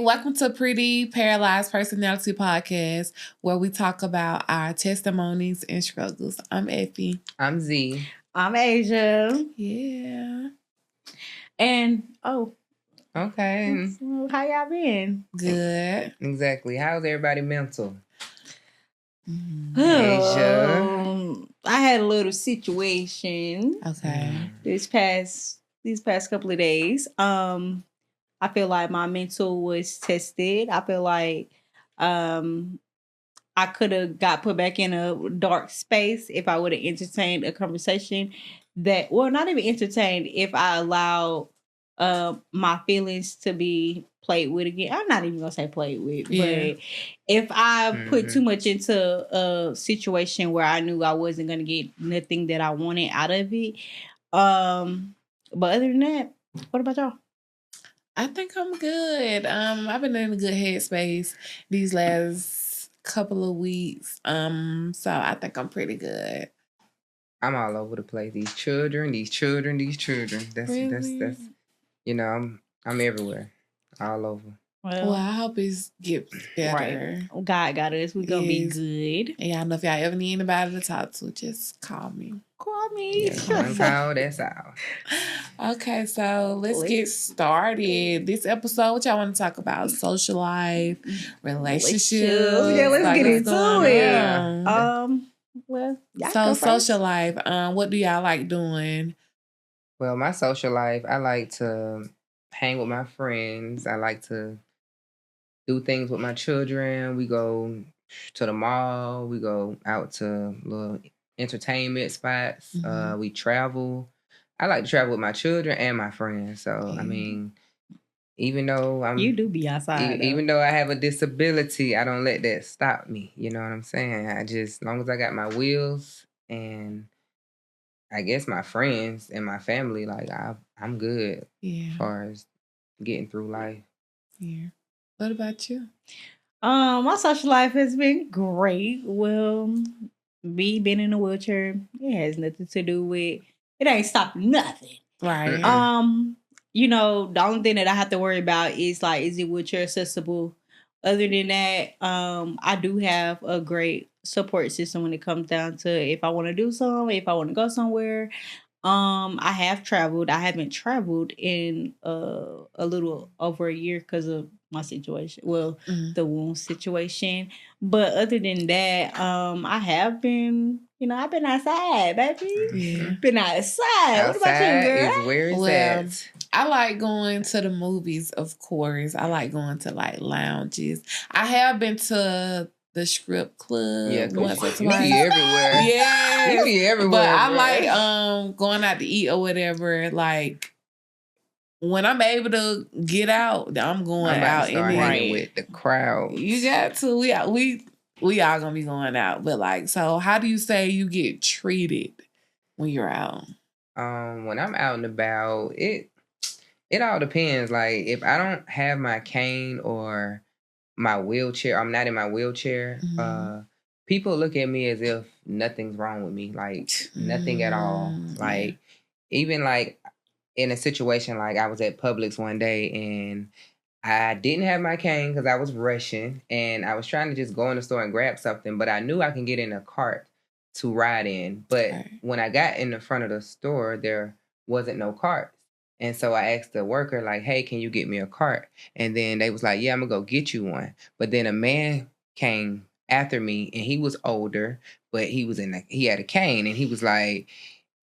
welcome to Pretty Paralyzed Personality Podcast, where we talk about our testimonies and struggles. I'm Effie. I'm Z. I'm Asia. Yeah. And, okay. So how y'all been? Good. Exactly. How's everybody mental? Asia. I had a little situation. Okay. These past couple of days. I feel like my mental was tested. I feel like I could have got put back in a dark space if I would have entertained a conversation that, well, not even entertained, if I allowed my feelings to be played with again. I'm not even gonna say played with, but if I put too much into a situation where I knew I wasn't gonna get nothing that I wanted out of it. But other than that, what about y'all? I think I'm good. I've been in a good headspace these last couple of weeks. So I think I'm pretty good. I'm all over the place. These children. That's you know, I'm everywhere. All over. Well, I hope it gets better. Right. God got us. We're going to be good. And y'all know if y'all ever need anybody to talk to, just call me. Call me. Yeah, call, that's all. Okay, so let's get started. This episode, what y'all want to talk about? Social life, relationships. Yeah, let's get into it. Well, so social life. What do y'all like doing? Well, my social life, I like to hang with my friends. I like to do things with my children. We go to the mall. We go out to little entertainment spots. We travel. I like to travel with my children and my friends. So, I mean, even though you do be outside. Even though I have a disability, I don't let that stop me. You know what I'm saying? As long as I got my wheels and I guess my friends and my family, like I'm good as far as getting through life. Yeah. What about you? My social life has been great. Well, me being in a wheelchair, it has nothing to do with it. Ain't stopping nothing. Right. You know, the only thing that I have to worry about is like, is it wheelchair accessible? Other than that, I do have a great support system when it comes down to if I want to do something, if I want to go somewhere. I have traveled. I haven't traveled in a little over a year because of my situation. Well, the wound situation. But other than that, I have been, I've been outside, baby. Yeah. Been outside. What about you, girl? Is where it's at. I like going to the movies, of course. I like going to like lounges. I have been to the Script Club once or twice. You be everywhere. Yeah. You be everywhere. But I like going out to eat or whatever. Like when I'm able to get out, I'm going out and hanging with the crowd. You got to. We all gonna be going out. But like, so how do you say you get treated when you're out? When I'm out and about, it all depends. Like if I don't have my cane or my wheelchair, I'm not in my wheelchair, people look at me as if nothing's wrong with me. Like nothing at all. Like even like in a situation like I was at Publix one day and I didn't have my cane because I was rushing and I was trying to just go in the store and grab something, but I knew I can get in a cart to ride in. But when I got in the front of the store, there wasn't no cart. And so I asked the worker, like, hey, can you get me a cart? And then they was like, yeah, I'm going to go get you one. But then a man came after me and he was older, but he had a cane and he was like,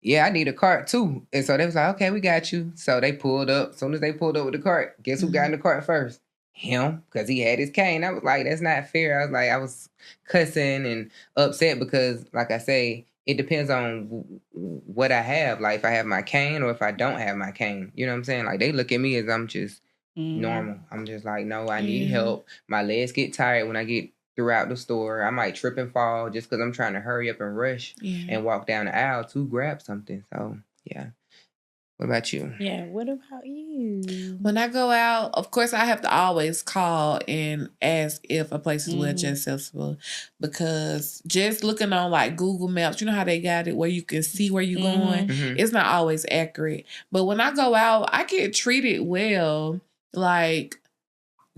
yeah, I need a cart too. And so they was like, okay, we got you. So they pulled up. As soon as they pulled up with the cart, guess who got in the cart first? Him, because he had his cane. I was like, that's not fair. I was cussing and upset because, like I say, it depends on what I have. Like if I have my cane or if I don't have my cane. You know what I'm saying? Like they look at me as I'm just normal. I'm just like, no, I need help. My legs get tired when I get throughout the store. I might trip and fall just because I'm trying to hurry up and rush and walk down the aisle to grab something. So, yeah. What about you? Yeah, what about you? When I go out, of course, I have to always call and ask if a place is wheelchair accessible because just looking on like Google Maps, you know how they got it where you can see where you're going? It's not always accurate. But when I go out, I get treated well. Like,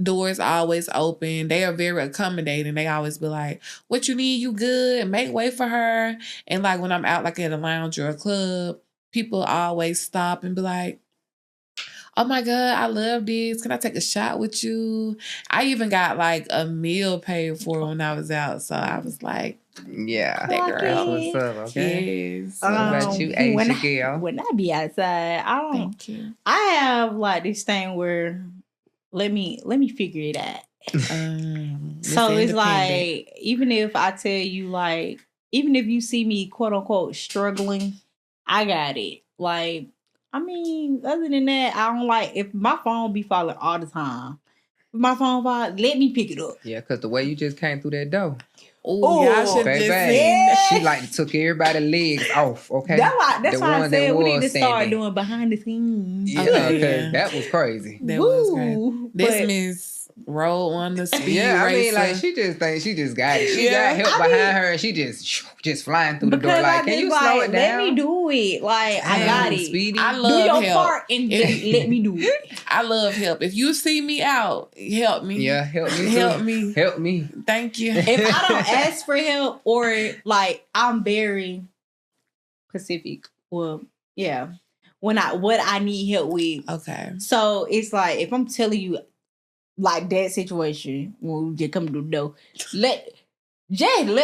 doors always open. They are very accommodating. They always be like, what you need, you good? Make way for her. And like when I'm out like at a lounge or a club, people always stop and be like, oh my God, I love this. Can I take a shot with you? I even got like a meal paid for when I was out. So I was like, yeah, that girl. That's what's up, okay? Yes. What about you, Aisha girl? When I be outside, Thank you. I have like this thing where let me figure it out. So it's like, even if I tell you, like, even if you see me quote unquote struggling, I got it. Like, I mean, other than that, I don't like if my phone be falling all the time. If my phone fall, let me pick it up. Yeah, because the way you just came through that door. Oh, y'all should baby, just see. she like took everybody's legs off. Okay, that's why I said we need to start doing behind the scenes. Yeah, Okay. that was crazy. That was crazy. This Miss Roll on the speed yeah, I mean, racer. like she just thinks she just got it. She got help behind her, and she just flying through the door. Like, can you slow it down? Let me do it. Like, I got it. Speedy. I love do your help. part and let me do it. I love help. If you see me out, help me. Yeah, help me. Help too. me. Help me. Thank you. If I don't ask for help, or like I'm very specific. Well, yeah. What I need help with. Okay. So it's like if I'm telling you, like that situation when we just come to the door, let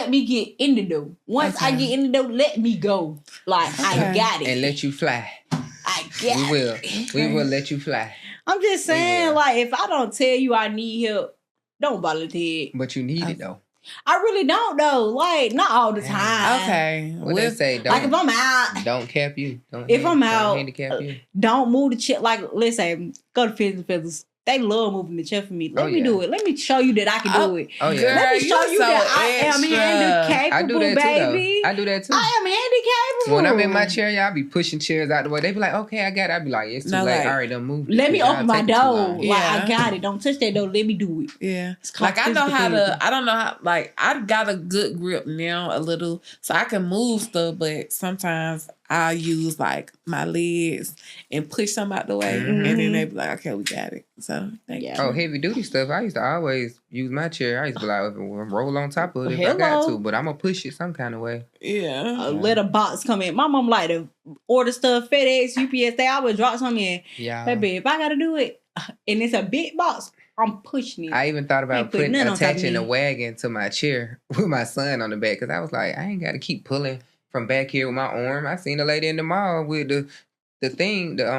me get in the door. Once I get in the door, let me go. Like I got it. And let you fly. I got it. We will. We will let you fly. I'm just saying, like, if I don't tell you I need help, don't volunteer. But you need it though. I really don't though. Like, not all the time. Okay. What they say? Don't, like if I'm out, don't cap you. I'm out, don't handicap you. Don't move the chair. Like, let's say, go to Fizzle Feathers. They love moving the chair for me. Let me do it. Let me show you that I can do it. Oh yeah. Girl, Let me show you so that I am extra. handicapable, I do that too, baby. though. I do that too. I am handicapable. When I'm in my chair, y'all be pushing chairs out the way. They be like, okay, I got it. I be like, it's too late. Like, I already done moved it. Let me open my door. Like, Yeah. I got it. Don't touch that door. Let me do it. Yeah. Like I know how to, I don't know how, like I got a good grip now a little, so I can move stuff, but sometimes I'll use like my legs and push some out the way. And then they be like, okay, we got it. So thank you. Oh, heavy duty stuff. I used to always use my chair. I used to be like, roll on top of it if I got to, but I'm going to push it some kind of way. Yeah. Let a box come in. My mom like to order stuff, FedEx, UPS. They always drop something in. Yeah. Baby, if I got to do it, and it's a big box, I'm pushing it. I even thought about attaching a wagon to my chair with my son on the back because I was like, I ain't got to keep pulling from back here with my arm. I seen a lady in the mall with the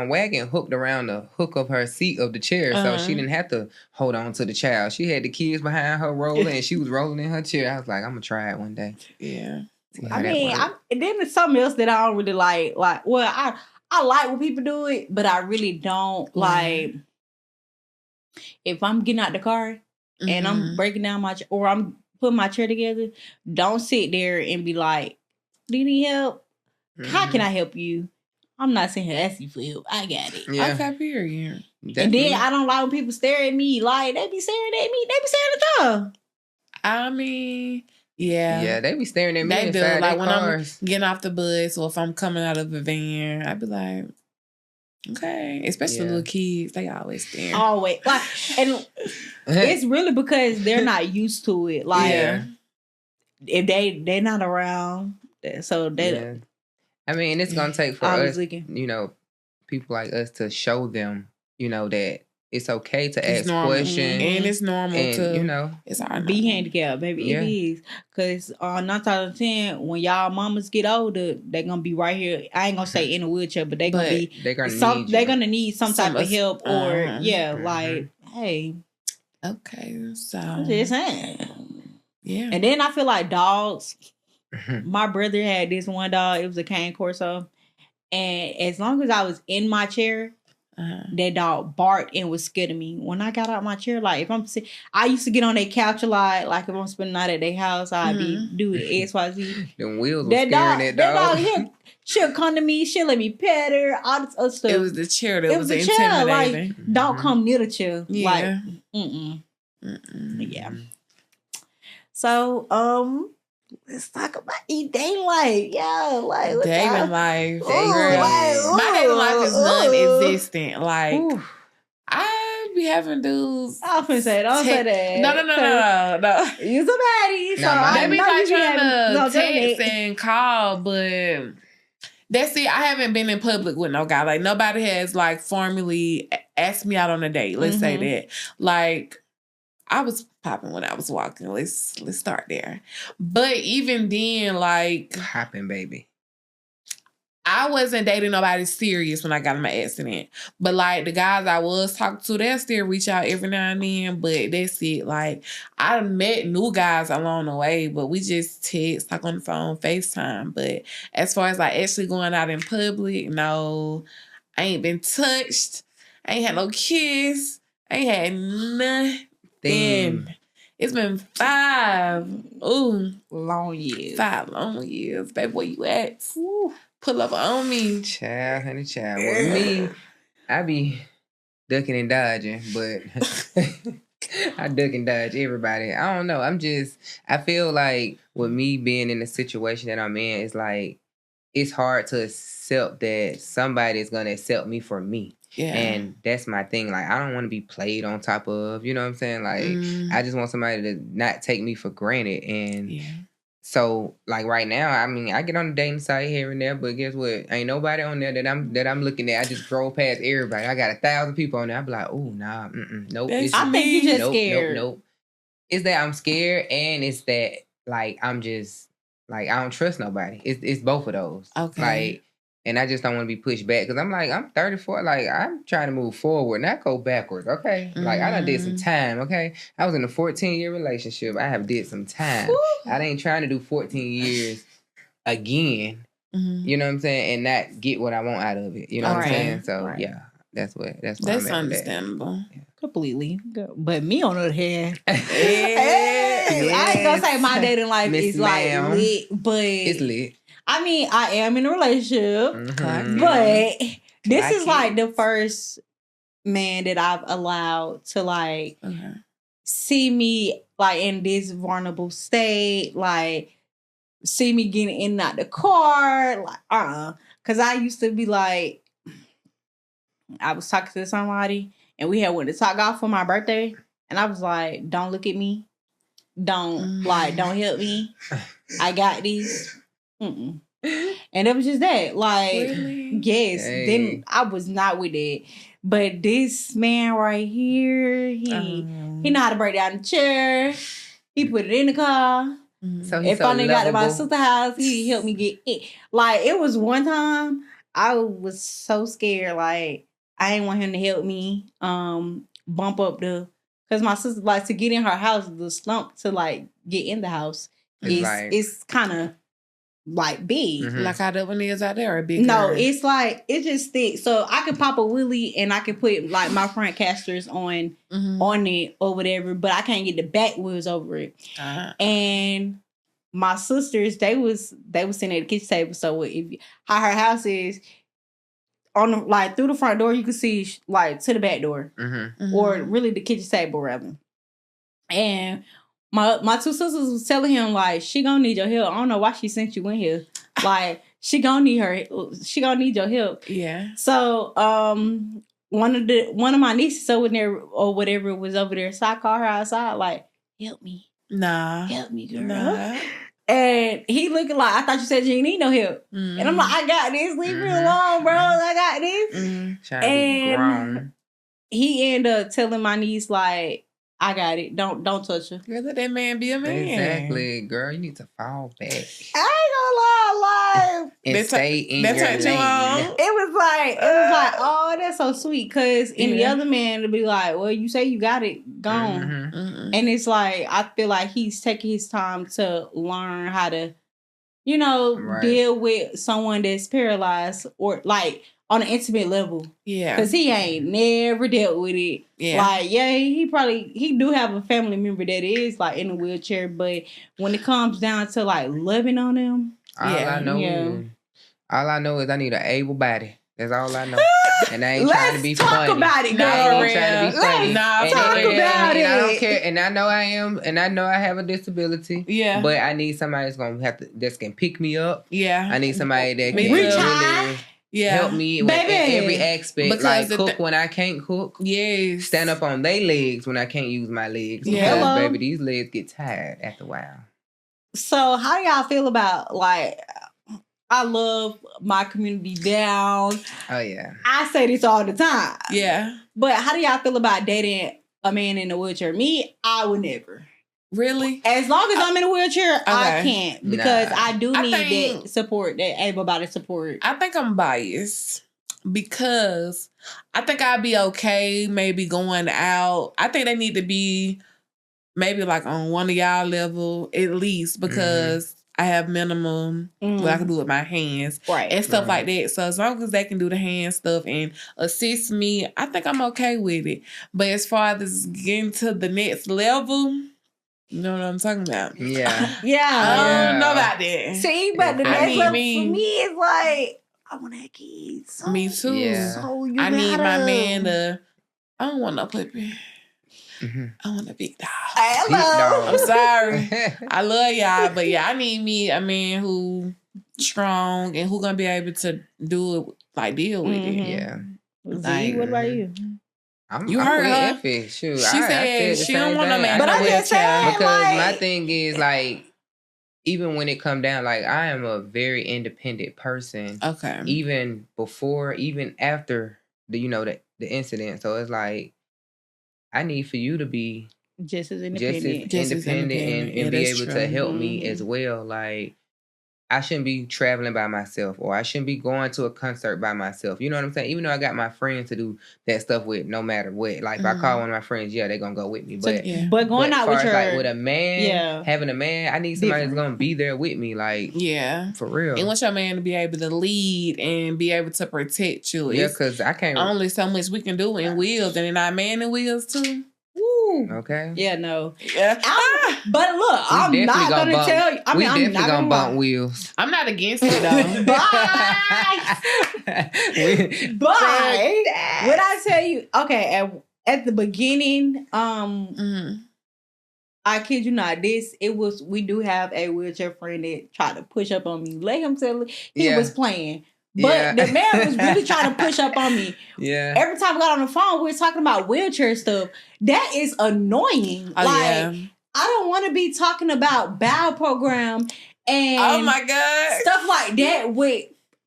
wagon hooked around the hook of her seat of the chair, so she didn't have to hold on to the child. She had the kids behind her rolling, and she was rolling in her chair. I was like, I'm gonna try it one day. Yeah. I mean, and then there's something else that I don't really like. Like, well, I like when people do it, but I really don't like. If I'm getting out the car and I'm breaking down my or I'm putting my chair together, don't sit there and be like, do you need help? How can I help you? I'm not saying ask you for help. I got it. Yeah. Okay, period. Definitely. And then I don't like when people stare at me. Like, they be staring at me. They be staring at them. I mean, yeah. Yeah, they be staring at me they do. inside Like their when cars. I'm getting off the bus or if I'm coming out of a van, I'd be like, okay. Especially little kids. They always stare. Always. Like, and it's really because they're not used to it. Like, if they're not around, so they I mean, it's gonna take for us, people like us to show them, that it's okay to ask questions, and it's normal to, it's be handicapped, baby. Yeah. It is, because 9 times out of 10, when y'all mamas get older, they're gonna be right here. I ain't gonna say in a wheelchair, but they're gonna need some type of help, or like, hey, okay, so I'm just saying. Yeah. And then I feel like dogs. My brother had this one dog. It was a cane corso. And as long as I was in my chair, that dog barked and was scared of me. When I got out my chair, like if I'm sitting, I used to get on their couch a lot. Like if I'm spending the night at their house, I'd be doing XYZ. Them wheels were scaring that dog. She'll come to me. She'll let me pet her. All this other stuff. It was the chair that was intimidating. Like, don't come near the chair. Yeah. Like, yeah. So, let's talk about dating life. Yeah, like dating life. My dating life is non-existent. Like, I be having dudes. I was finna say, don't say that. No. You somebody. So Nah, They be know like you trying having- to text and call, but that's it. I haven't been in public with no guy. Like nobody has like formally asked me out on a date. Let's say that. Like I was popping when I was walking. Let's start there. But even then, like Popping, baby. I wasn't dating nobody serious when I got in my accident. But like the guys I was talking to, they'll still reach out every now and then. But that's it. Like I met new guys along the way, but we just text, talk on the phone, FaceTime. But as far as like actually going out in public, no, I ain't been touched. I ain't had no kiss. I ain't had nothing. It's been 5 long years. 5 long years. Baby, where you at? Ooh. Pull up on me. Child, honey, child. With me, I be ducking and dodging, but I duck and dodge everybody. I don't know. I feel like with me being in the situation that I'm in, it's like, it's hard to accept that somebody is going to accept me for me. Yeah. And that's my thing. Like, I don't want to be played on top of, you know what I'm saying? Like, I just want somebody to not take me for granted. And so, like right now, I mean, I get on the dating site here and there, but guess what? Ain't nobody on there that I'm looking at. I just scroll past everybody. I got 1,000 people on there. I be like, oh, nah, nope. I think you just scared. Nope. It's that I'm scared, and it's that like I'm just like I don't trust nobody. It's both of those. Okay. Like, and I just don't want to be pushed back because I'm like I'm 34. Like I'm trying to move forward, not go backwards. Okay. Like I done did some time. Okay. I was in a 14-year relationship. I have did some time. I ain't trying to do 14 years again. You know what I'm saying, and not get what I want out of it. You know what I'm saying. So yeah, that's understandable. Completely. But me on the other hand, I ain't gonna say my dating life is like lit, but it's lit. I mean, I am in a relationship, but this is like the first man that I've allowed to like see me like in this vulnerable state, like see me getting in and out the car, like because I used to be like, I was talking to somebody and we had went to talk off for my birthday, and I was like, don't look at me, don't help me, I got these. And it was just that, like, yes. Hey. Then I was not with it, but this man right here, he know how to break down the chair. He put it in the car. So if I got to my sister's house, he helped me get it. Like it was one time I was so scared, like I didn't want him to help me bump up because my sister likes to get in her house, the slump to like get in the house. It's kind of like big. Like how that one is out there, or big? No, it's like it just thick. So I could pop a wheelie and I could put like my front casters on it or whatever, but I can't get the back wheels over it. And my sisters, they was sitting at the kitchen table. So how her house is on the, like through the front door, you could see like to the back door, or really the kitchen table rather. And my two sisters was telling him like she gonna need your help. I don't know why she sent you in here. Like she gonna need your help. Yeah. So one of my nieces over there or whatever was over there. So I called her outside like, help me. Help me, girl. Nah. And he looking like, I thought you said you didn't need no help. And I'm like, I got this. Leave me alone, bro. I got this. Trying to be grown. He ended up telling my niece like, I got it. Don't touch her. Girl, let that man be a man. Exactly, girl. You need to fall back. I ain't gonna lie, and stay in your lane. It was like, oh, that's so sweet. Cause in the other man to be like, well, you say you got it, gone. And it's like I feel like he's taking his time to learn how to, deal with someone that's paralyzed or like on an intimate level. Yeah. Because he ain't never dealt with it. Yeah. Like, he do have a family member that is like in a wheelchair, but when it comes down to like loving on him. All I know is I need an able body. That's all I know. And I ain't trying to be funny. Let's talk about it, girl. I ain't trying to be funny. Let's talk about it. I don't care. And I know I am. And I know I have a disability. Yeah. But I need somebody that's can pick me up. Yeah. I need somebody that can reach high. Yeah. help me in Baby. every aspect. Because Like the cook when I can't cook. Yes. Stand up on their legs when I can't use my legs. Yeah. Because, Hello. baby, these legs get tired after a while. So how do y'all feel about like? I love my community down. Oh, yeah. I say this all the time. Yeah. But how do y'all feel about dating a man in a wheelchair? Me, I would never. Really? As long as I'm in a wheelchair, I Okay. can't because Nah. I do I need think- that support, that able-bodied support. I think I'm biased because I think I'd be okay maybe going out. I think they need to be maybe like on one of y'all level at least because I have minimum what I can do with my hands Right. and stuff Right. like that. So as long as they can do the hand stuff and assist me, I think I'm okay with it. But as far as getting to the next level, you know what I'm talking about? Yeah. Yeah. I don't know Yeah. about that. See, but the I next need level me- for me is like, I want to have kids. So, Me too. Yeah. So you I need my gotta- man to. I don't want no puppy. Mhm. I want a big dog. Hello. I'm sorry. I love y'all, but yeah, I need me a man who strong and who gonna be able to do it, like deal with it. Mhm. Yeah. Z, what about you? You heard with her? Effie. Shoot, She I said the she same don't want no thing. man But in a I just wheelchair. said, Because like, my thing is like, even when it come down, like I am a very independent person. Okay. Even before, even after the incident. So it's like I need for you to be just as just independent. as Just as independent independent. and Yeah, be that's able true. to help me Mhm. as well. Like I shouldn't be traveling by myself, or I shouldn't be going to a concert by myself. You know what I'm saying? Even though I got my friends to do that stuff with, no matter what. Like if I call one of my friends, yeah, they're gonna go with me. But yeah. But going but out far with as, your like with a man, having a man, I need somebody that's Different. gonna be there with me, like Yeah. for real. And want your man to be able to lead and be able to protect you. Yeah, It's because I can't. only so much we can do in wheels, and then our man in wheels too. Woo. Okay. Yeah, no. Yeah. But look, I'm definitely not gonna gonna bump- tell you. I we mean, I'm definitely not gonna gonna bump lie. wheels. I'm not against it though. But what I tell you, okay, at the beginning, Mhm. I kid you not, we do have a wheelchair friend that tried to push up on me. Let him tell it. He Yeah. was playing. But Yeah. the man was really trying to push up on me. Yeah. Every time we got on the phone, we were talking about wheelchair stuff. That is annoying. Oh like, yeah. I don't want to be talking about bowel program and Oh my god. stuff like that with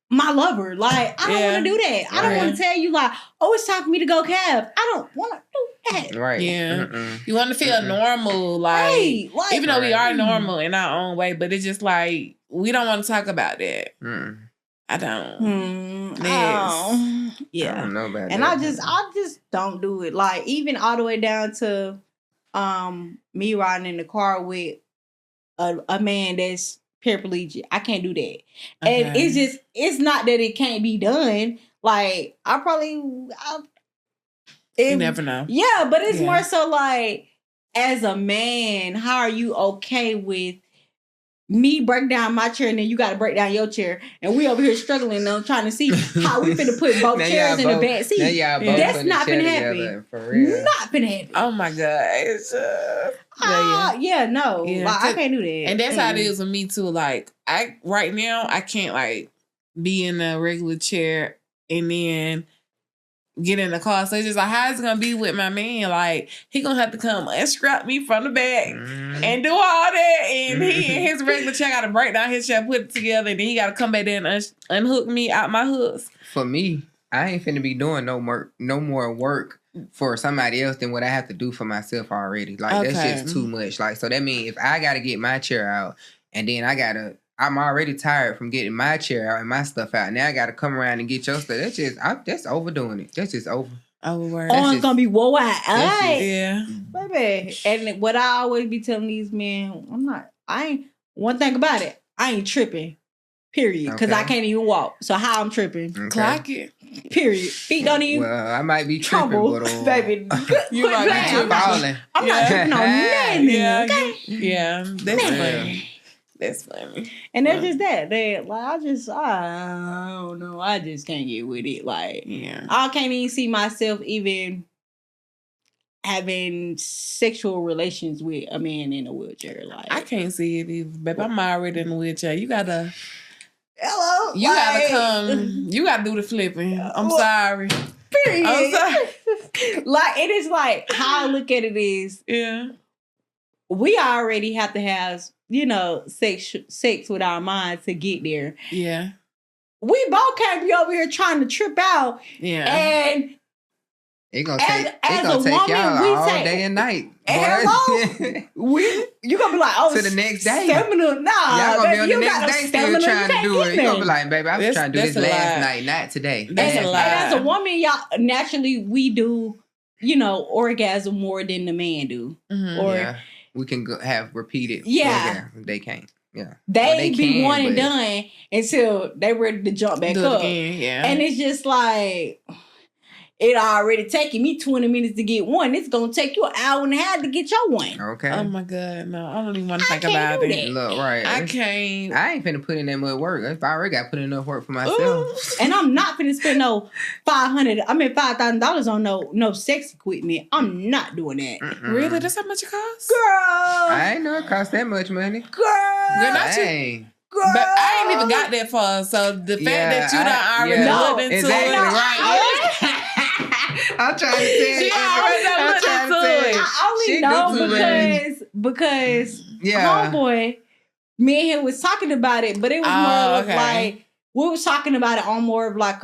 my lover. Like, I don't Yeah. want to do that. I don't Right. want to tell you like, oh, it's time for me to go cab. I don't want to do that. Right. Yeah. Mm-mm. You want to feel Mm-mm. normal, like Hey, like, even though we Right. are normal in our own way, but it's just like we don't want to talk about that. Mm-mm. I don't. Hmm, Yes. oh, I yeah. don't know about And that. I just don't do it. Like, even all the way down to me riding in the car with a man that's paraplegic. I can't do that. And Okay. it's not that it can't be done. Like, You never know. yeah, but it's Yeah. more so like, as a man, how are you okay with me break down my chair and then you got to break down your chair, and we over here struggling and trying to see how we finna put both Now chairs y'all in the both- back seat. Now y'all both That's putting the not chair finna happen. together, for real. Not finna happen. Oh my god. It's, Yeah, no, Yeah, like, I 'cause- can't do that. And that's how it Mm. is with me too. Like right now I can't like be in a regular chair and then get in the car. So it's just like, how is it gonna be with my man? Like he gonna have to come unstrap me from the back Mm. and do all that, and he in his regular chair gotta break down his chair, put it together, and then he gotta come back there and unhook me out my hooks. For me, I ain't finna be doing no more work for somebody else than what I have to do for myself already. Like that's Okay. just too much. Like so that means if I gotta get my chair out and then I'm already tired from getting my chair out and my stuff out. Now I gotta come around and get your stuff. That's overdoing it. That's just over. Overwork. That's Oh, it's just- gonna be whoa out. that's just- Yeah. Baby. And what I always be telling these men, one thing about it, I ain't tripping. Period. Because I Okay. can't even walk. So how I'm tripping. Okay. Clock it. Period. Feet don't even Well, I might be tripping, trouble. but Baby. You Quit might be playing. tripping. falling. I'm not Yeah. tripping on nothing. Yeah. Okay? Yeah. That's For real. funny. That's funny. And that's just that. I don't know. I just can't get with it. Like, Yeah. I can't even see myself even having sexual relations with a man in a wheelchair. Like, I can't see it either, babe. I'm already in the wheelchair. You gotta hello. You gotta come. You gotta do the flipping. I'm sorry. Period. I'm sorry. Like, it is like, how I look at it is, Yeah. we already have to have, sex with our minds to get there. Yeah. We both can't be over here trying to trip out. Yeah. And It gonna As- take as it gonna a take woman, y'all we all take- day and night. Hello? you gonna be like, oh, To the next day. stamina. Nah, Y'all gonna baby, be on the you got next no day stamina, still you trying to can't do get it. You gonna there. be like, baby, I was That's- trying to do this that's a last lie. night, not today. That's a And lie. as a woman, y'all, naturally, we do, orgasm more than the man do. Mhm. Or Yeah. We can have repeated. Yeah. orgasm. They can't. Yeah. they Well, they be can, one and but- done until they ready to jump back Do it up. again. Yeah. And it's just like, it already taking me 20 minutes to get one. It's going to take you an hour and a half to get your one. Okay. Oh my God. No, I don't even want to I think can't about do it. that. Look, right. I can't. I ain't finna put in that much work. I already got put in enough work for myself. Ooh. And I'm not finna spend no $5,000 on no sex equipment. I'm not doing that. Mm-mm. Really? That's how much it costs? Girl. I ain't know it cost that much money. Girl. Girl, not you. Dang. Girl. But I ain't even got that far. So the fact that you done already looked into exactly it. right. I'm trying to tell She you. already done I'm looked trying to into tell it. you. I only She know do too much. because Yeah. homeboy, me and him was talking about it, but it was Oh, more of okay. like, we was talking about it on more of like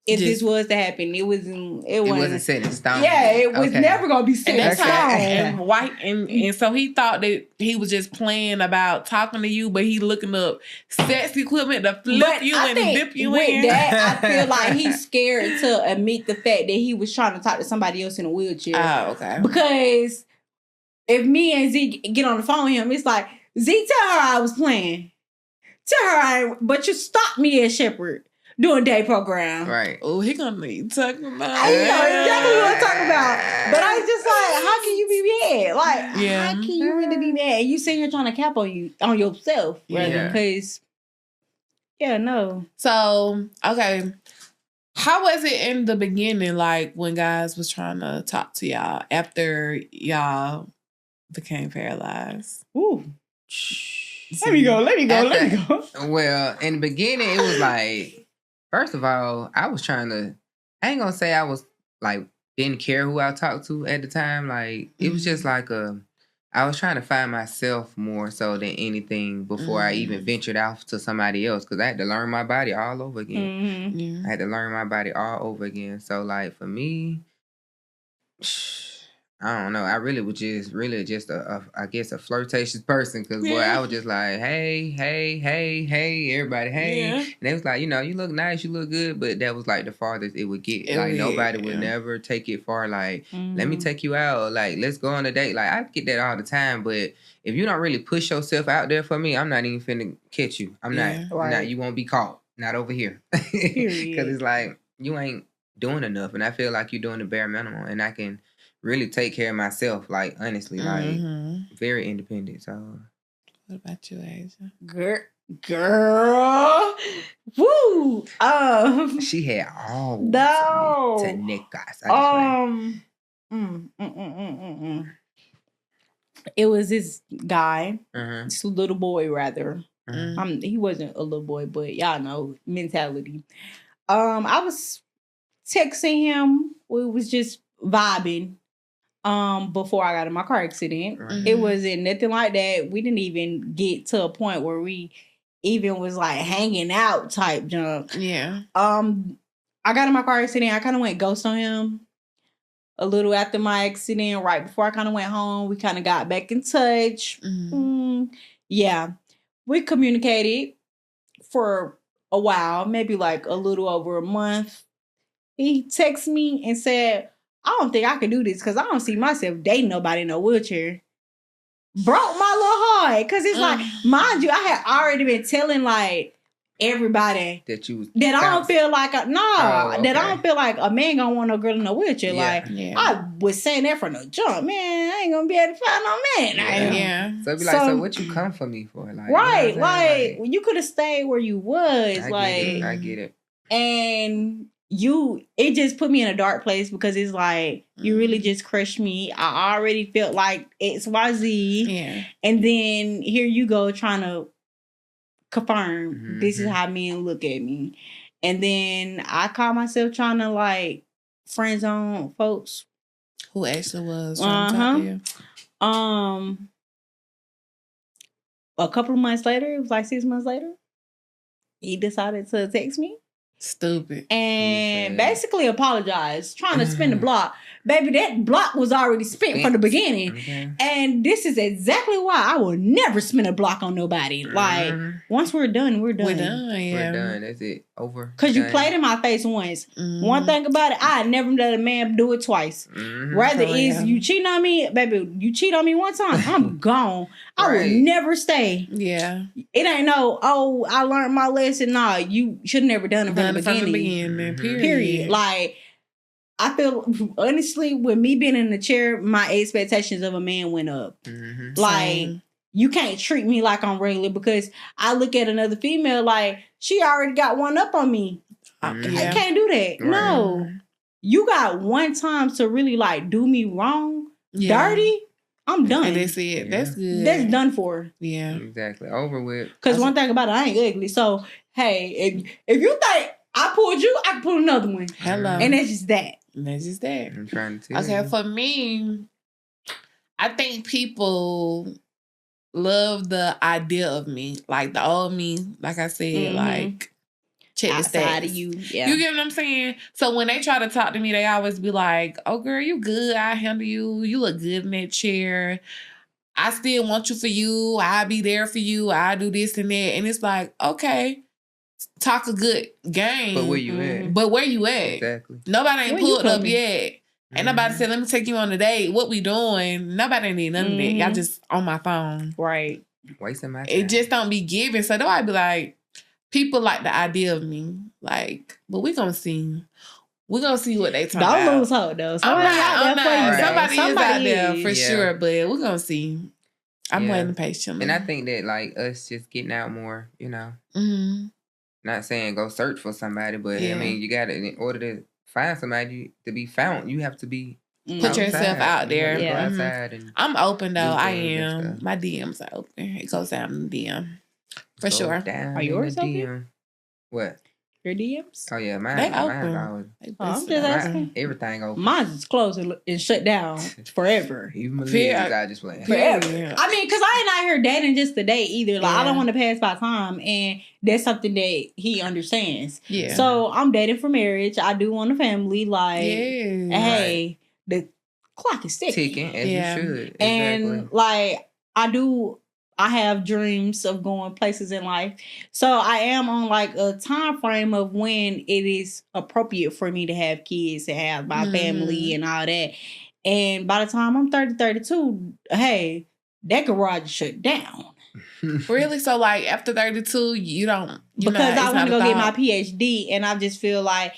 if Just- this was to happen, it wasn't set in stone. yeah, it was Okay. never gonna be set And in that's Okay. how, stone. and white and so he thought that he was just playing about talking to you, but he looking up sex equipment to flip But you I and think dip you with in. that, I feel like he's scared to admit the fact that he was trying to talk to somebody else in a wheelchair. Oh, okay. Because if me and Z get on the phone with him, it's like, Z, tell her I was playing. Tell her but you stopped me at Shepherd doing day program. Right. Oh, he gonna need to talk about. I know exactly what I'm talking about. But I was just like, how can you be mad? Like, Yeah. how can you really be mad? You sitting here trying to cap on yourself, rather, Yeah. because, no. So, okay. How was it in the beginning, like when guys was trying to talk to y'all after y'all became paralyzed? Ooh. Let me go. Well, in the beginning, it was like, first of all, I was trying to, I ain't gonna say I was like, didn't care who I talked to at the time. Like, it was just like I was trying to find myself more so than anything before I even ventured out to somebody else. Cause I had to learn my body all over again. Mm-hmm. Yeah. I had to learn my body all over again. So like for me, I don't know. I really was just I guess a flirtatious person. Cause boy, I was just like, hey, everybody, hey. Yeah. And they was like, you look nice, you look good. But that was like the farthest it would get. It Like would, nobody would yeah. never take it far. Like, Mm-hmm. let me take you out. Like, let's go on a date. Like, I get that all the time. But if you don't really push yourself out there for me, I'm not even finna catch you. I'm Yeah. not. Right. You won't be caught. Not over here. Period. Because it's like, you ain't doing enough. And I feel like you're doing the bare minimum. And I can really take care of myself. Like, honestly, like, Mhm. very independent. So, What about you, Asia? Girl. Woo. she had all No. technicas. It was this guy, Uh-huh. this little boy rather. Uh-huh. He wasn't a little boy, but y'all know mentality. I was texting him. We was just vibing. Before I got in my car accident. Right. It wasn't nothing like that. We didn't even get to a point where we even was like hanging out type junk. Yeah. I got in my car accident. I kind of went ghost on him a little after my accident. Right before I kind of went home, we kind of got back in touch. Mhm. Yeah, we communicated for a while, maybe like a little over a month. He texted me and said, I don't think I can do this because I don't see myself dating nobody in a wheelchair. Broke my little heart. Because it's like, mind you, I had already been telling like everybody That you that I don't feel like that I okay. don't feel like a man gonna want no girl in a wheelchair. Yeah. Like Yeah. I was saying that from the jump, man. I ain't gonna be able to find no man. Yeah. Yeah. So it'd be like, So- so what you come for me for? Like, Right, you know what I'm saying? like you could have stayed where you was, I get it. and it just put me in a dark place because it's like you really just crushed me. I already felt like XYZ, Yeah. and then here you go trying to confirmed this is how men look at me. And then I caught myself trying to like friend zone folks. Who actually was trying to talk to you? A couple of months later, it was like 6 months later, he decided to text me. Stupid. And basically apologized, trying to spin the block. Baby, that block was already spent from the beginning. Okay. And this is exactly why I will never spin a block on nobody. Like, once we're done, we're done. We're done, yeah. We're done. That's it. Over. Because you played in my face once. One thing about it, I never let a man do it twice. Rather is you cheat on me, baby, you cheat on me one time, I'm gone. I will never stay. Yeah. It ain't no, oh, I learned my lesson. Nah, you should have never done it from the beginning. Period. Like, I feel, honestly, with me being in the chair, my expectations of a man went up. Like, you can't treat me like I'm regular because I look at another female like, she already got one up on me. I can't do that. Right. No. You got one time to really, like, do me wrong, dirty, I'm done. And that's it. That's good. That's done for. Yeah. Exactly. Over with. Because one thing about it, I ain't ugly. So, hey, if you think I pulled you, I can pull another one. Hello. And that's just that. That's just that. I'm trying to tell you. Okay, for me, I think people love the idea of me. Like the old me, like I said, like check the outside stats. of you. Yeah. You get what I'm saying? So when they try to talk to me, they always be like, oh girl, you good. I handle you. You look good in that chair. I still want you for you. I'll be there for you. I'll do this and that. And it's like, okay, talk a good game. But where you at? But where you at? Exactly. Nobody ain't pulled up yet. Ain't nobody said, let me take you on a date. What we doing? Nobody need none of that. Y'all just on my phone. Right. Wasting my time. It just don't be given. So nobody be like, people like the idea of me. Like, but we gonna see. We're gonna see what they talk about. Don't lose hope though. Somebody out there for you. Somebody is out there for sure, but we're gonna see. I'm waiting patiently. And I think that like us just getting out more, you know. Not saying go search for somebody, but I mean you gotta, in order to find somebody to be found, you have to be put yourself out there. Go outside and I'm open though. I am. My DMs are open. It goes down in the DM. For sure. Are yours open? What? Your DMs? Oh yeah, mine's always. I'm just asking. Everything open. Mine's is closed and shut down forever. Even millennials, I just play forever. I mean, because I ain't out here dating just to date either. Like I don't want to pass my time, and that's something that he understands. Yeah. So I'm dating for marriage. I do want a family. Like, hey, the clock is ticking as you should. And like I have dreams of going places in life. So I am on like a time frame of when it is appropriate for me to have kids and have my family and all that. And by the time I'm 30, 32, hey, that garage is shut down. Really? So like after 32, you don't... Because I want to go get my PhD and I just feel like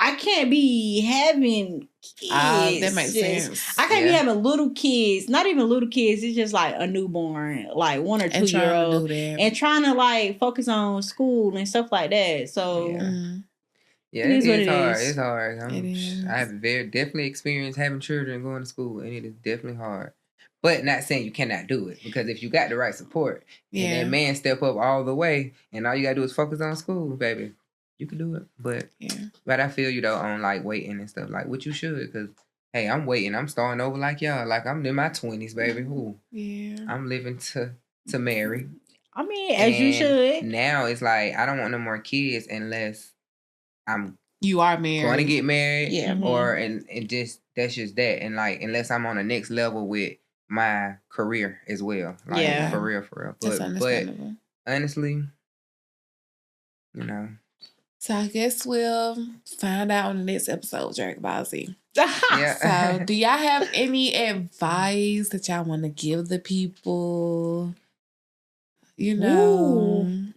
I can't be having kids. That makes sense. I can't be having little kids. Not even little kids. It's just like a newborn, like 1 or 2 year old, and trying to like focus on school and stuff like that. So it's hard. It's hard. I have definitely experienced having children and going to school, and it is definitely hard. But not saying you cannot do it, because if you got the right support, and that man step up all the way, and all you gotta do is focus on school, baby. You can do it, but I feel you though on like waiting and stuff, like what you should, because hey, I'm waiting. I'm starting over like y'all. Like I'm in my 20s, baby. Ooh, I'm living to marry. I mean, as you should. Now it's like I don't want no more kids unless you are married, going to get married, or and just that's just that, and like unless I'm on the next level with my career as well, like for real. But honestly, you know. So I guess we'll find out on the next episode of Dragon Ball Z. So do y'all have any advice that y'all want to give the people? You know. Ooh.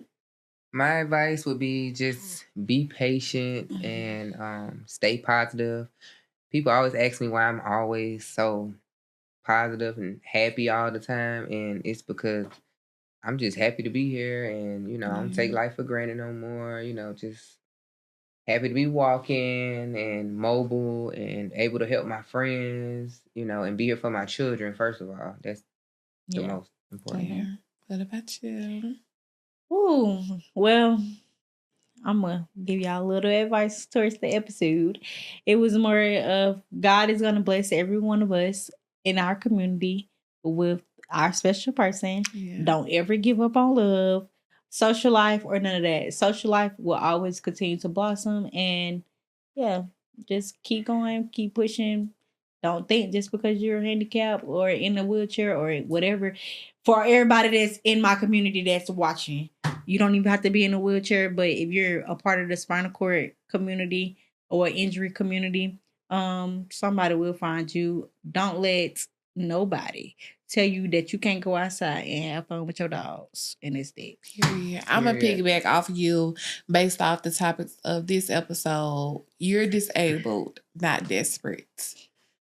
My advice would be just be patient and stay positive. People always ask me why I'm always so positive and happy all the time. And it's because I'm just happy to be here, and you know, I don't take life for granted no more. You know, just happy to be walking and mobile and able to help my friends. You know, and be here for my children. First of all, that's the most important. What about you? Ooh, well, I'm gonna give y'all a little advice towards the episode. It was more of God is gonna bless every one of us in our community with our special person. Yeah. Don't ever give up on love, social life, or none of that. Social life will always continue to blossom, and yeah, just keep going, keep pushing. Don't think just because you're handicapped or in a wheelchair or whatever. For everybody that's in my community that's watching, you don't even have to be in a wheelchair, but if you're a part of the spinal cord community or injury community, somebody will find you. Don't let nobody tell you that you can't go outside and have fun with your dogs and it's that. Period. I'm going to piggyback off of you based off the topics of this episode. You're disabled, not desperate.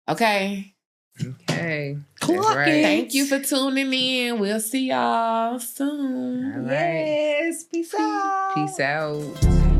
Okay? Okay. Clock it. Thank you for tuning in. We'll see y'all soon. All right. Yes. Peace out. Peace out.